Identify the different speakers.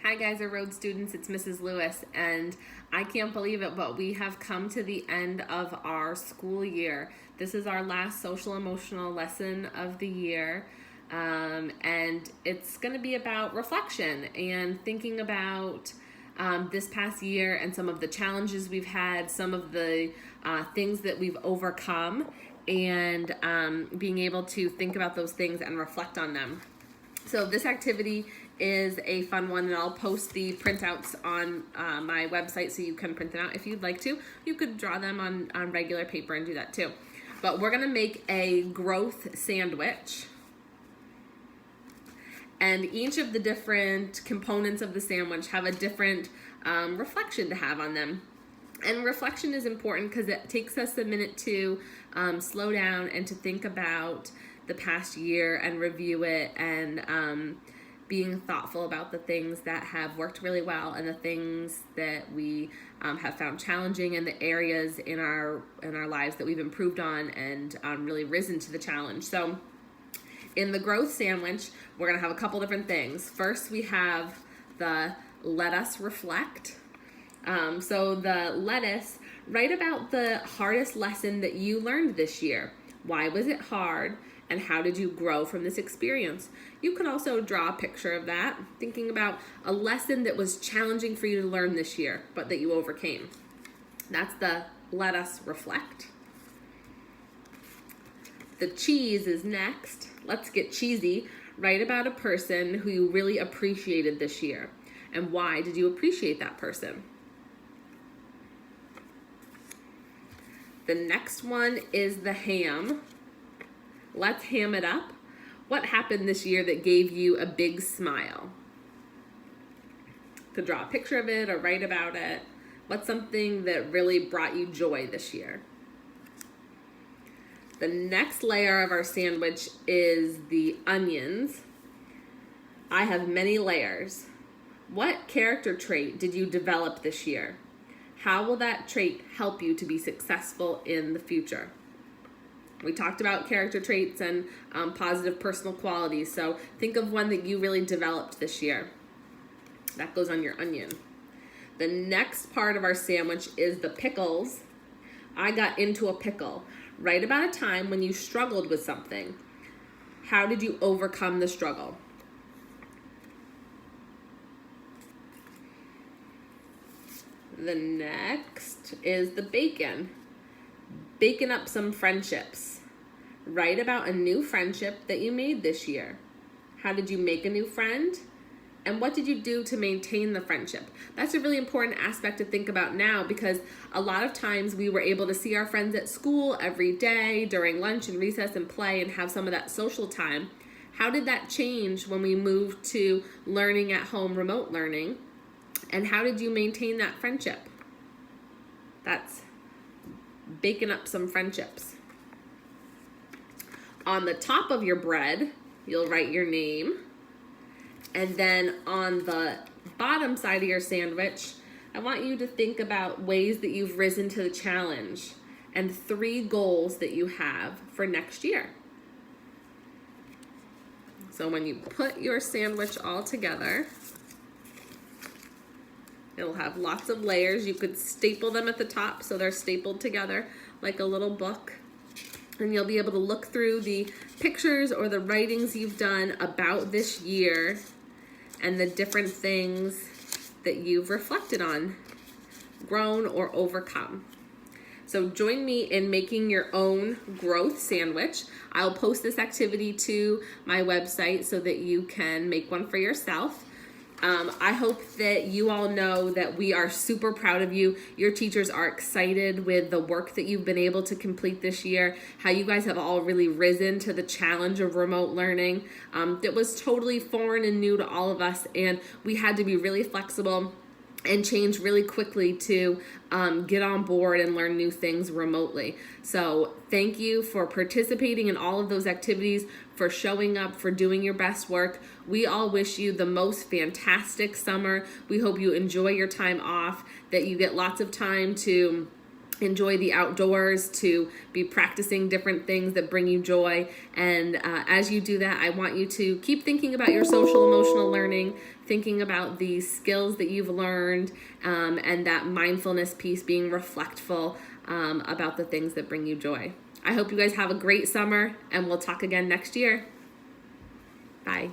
Speaker 1: Hi Geyser Road students, it's Mrs. Lewis, and I can't believe it, but we have come to the end of our school year. This is our last social emotional lesson of the year, and it's going to be about reflection and thinking about this past year and some of the challenges we've had, some of the things that we've overcome, and being able to think about those things and reflect on them. So this activity is a fun one, and I'll post the printouts on my website so you can print them out if you'd like to. You could draw them on regular paper and do that too. But we're gonna make a growth sandwich. And each of the different components of the sandwich have a different reflection to have on them. And reflection is important because it takes us a minute to slow down and to think about the past year and review it, and being thoughtful about the things that have worked really well and the things that we have found challenging, and the areas in our lives that we've improved on and really risen to the challenge. So in the growth sandwich, we're gonna have a couple different things. First, we have the let us reflect. So the lettuce, write about the hardest lesson that you learned this year. Why was it hard? And how did you grow from this experience? You can also draw a picture of that, thinking about a lesson that was challenging for you to learn this year, but that you overcame. That's the let us reflect. The cheese is next. Let's get cheesy. Write about a person who you really appreciated this year. And why did you appreciate that person? The next one is the ham. Let's ham it up. What happened this year that gave you a big smile? To draw a picture of it or write about it. What's something that really brought you joy this year? The next layer of our sandwich is the onions. I have many layers. What character trait did you develop this year? How will that trait help you to be successful in the future? We talked about character traits and positive personal qualities, so think of one that you really developed this year. That goes on your onion. The next part of our sandwich is the pickles. I got into a pickle. Write about a time when you struggled with something. How did you overcome the struggle? The next is the bacon. Bacon up some friendships. Write about a new friendship that you made this year. How did you make a new friend? And what did you do to maintain the friendship? That's a really important aspect to think about now, because a lot of times we were able to see our friends at school every day during lunch and recess and play and have some of that social time. How did that change when we moved to learning at home, remote learning? And how did you maintain that friendship? That's baking up some friendships. On the top of your bread, you'll write your name. And then on the bottom side of your sandwich, I want you to think about ways that you've risen to the challenge and 3 goals that you have for next year. So when you put your sandwich all together, it'll have lots of layers. You could staple them at the top so they're stapled together like a little book. And you'll be able to look through the pictures or the writings you've done about this year and the different things that you've reflected on, grown, or overcome. So join me in making your own growth sandwich. I'll post this activity to my website so that you can make one for yourself. I hope that you all know that we are super proud of you. Your teachers are excited with the work that you've been able to complete this year, how you guys have all really risen to the challenge of remote learning. That was totally foreign and new to all of us, and we had to be really flexible and change really quickly to get on board and learn new things remotely. So thank you for participating in all of those activities, for showing up, for doing your best work. We all wish you the most fantastic summer. We hope you enjoy your time off, that you get lots of time to enjoy the outdoors, to be practicing different things that bring you joy. And as you do that, I want you to keep thinking about your social emotional learning, thinking about the skills that you've learned, and that mindfulness piece, being reflectful about the things that bring you joy. I hope you guys have a great summer, and we'll talk again next year. Bye.